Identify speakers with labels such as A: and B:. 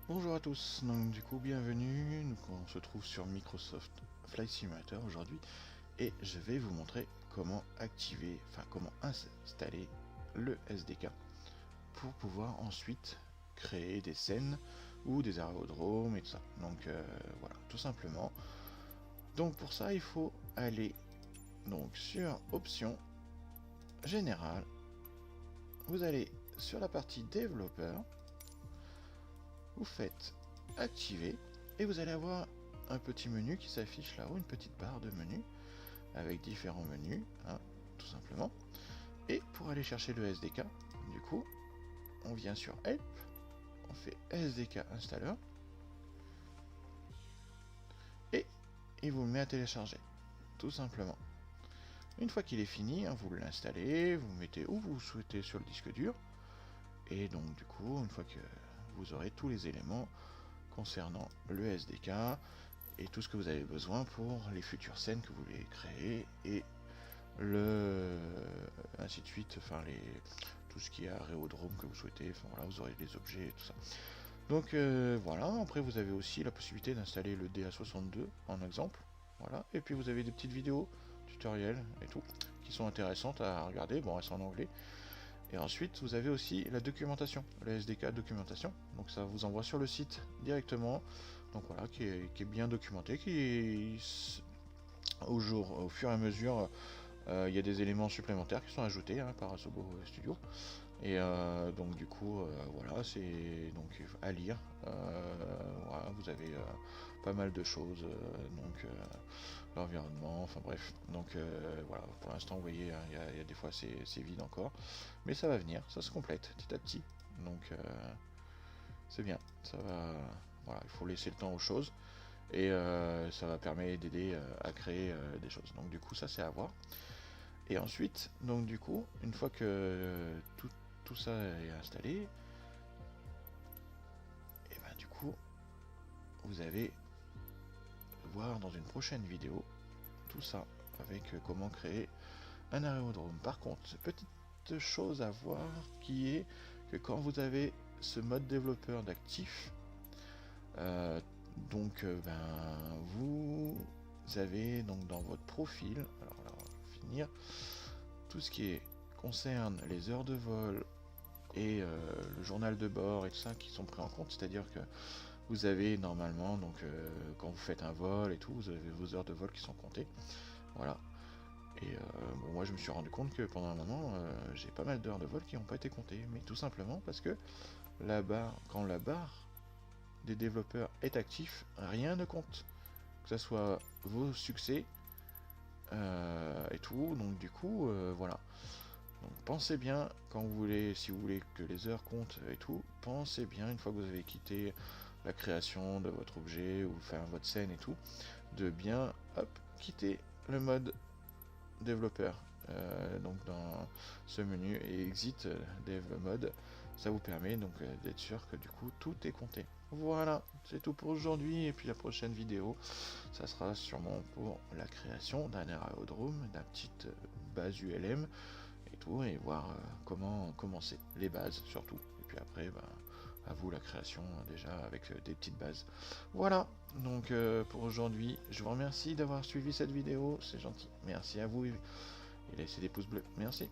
A: Bonjour à tous, donc du coup bienvenue, on se trouve sur Microsoft Flight Simulator aujourd'hui et je vais vous montrer comment activer, comment installer le SDK pour pouvoir ensuite créer des scènes ou des aérodromes et tout ça. Donc voilà, tout simplement. Donc pour ça il faut aller donc sur Options, Général, vous allez sur la partie Développeur, vous faites Activer et vous allez avoir un petit menu qui s'affiche là-haut, une petite barre de menu avec différents menus, hein, tout simplement. Et pour aller chercher le SDK, du coup, on vient sur Help, on fait SDK Installer et il vous le met à télécharger, tout simplement. Une fois qu'il est fini, hein, vous l'installez, vous mettez où vous souhaitez sur le disque dur, et donc du coup, une fois que vous aurez tous les éléments concernant le SDK et tout ce que vous avez besoin pour les futures scènes que vous voulez créer et ainsi de suite, tout ce qui est aérodrome que vous souhaitez, voilà, vous aurez les objets et tout ça. Donc voilà, après vous avez aussi la possibilité d'installer le DA62 en exemple, voilà, et puis vous avez des petites vidéos tutoriels et tout qui sont intéressantes à regarder, bon elles sont en anglais. Et ensuite vous avez aussi la documentation, le SDK documentation, donc ça vous envoie sur le site directement, donc voilà, qui est bien documenté, au fur et à mesure il y a des éléments supplémentaires qui sont ajoutés par Asobo Studio. Et donc du coup, voilà, c'est donc à lire. Voilà, vous avez pas mal de choses, l'environnement, enfin bref. Donc voilà, pour l'instant, vous voyez, il y a des fois c'est vide encore, mais ça va venir, ça se complète petit à petit. Donc c'est bien, ça va. Voilà, il faut laisser le temps aux choses et ça va permettre d'aider à créer des choses. Donc du coup, ça c'est à voir. Et ensuite, donc du coup, une fois que tout ça est installé, et ben du coup, vous allez voir dans une prochaine vidéo tout ça avec comment créer un aérodrome. Par contre, petite chose à voir qui est que quand vous avez ce mode développeur d'actif, vous avez donc dans votre profil, alors là, on va finir, tout ce qui concerne les heures de vol et le journal de bord et tout ça qui sont pris en compte, c'est-à-dire que vous avez normalement, donc quand vous faites un vol et tout, vous avez vos heures de vol qui sont comptées, voilà. Et bon, moi je me suis rendu compte que pendant un moment, j'ai pas mal d'heures de vol qui n'ont pas été comptées, mais tout simplement parce que quand la barre des développeurs est active, rien ne compte, que ce soit vos succès et tout, donc du coup, voilà. Donc pensez bien, quand vous voulez, si vous voulez que les heures comptent et tout, pensez bien, une fois que vous avez quitté la création de votre objet ou faire votre scène et tout, de bien quitter le mode développeur. Donc dans ce menu et exit dev mode, ça vous permet donc d'être sûr que du coup tout est compté. Voilà, c'est tout pour aujourd'hui, et puis la prochaine vidéo, ça sera sûrement pour la création d'un aérodrome, d'une petite base ULM et tout, et voir comment commencer, les bases surtout, et puis après à vous la création déjà avec des petites bases. Voilà, donc pour aujourd'hui, je vous remercie d'avoir suivi cette vidéo, c'est gentil, merci à vous, et laissez des pouces bleus, merci.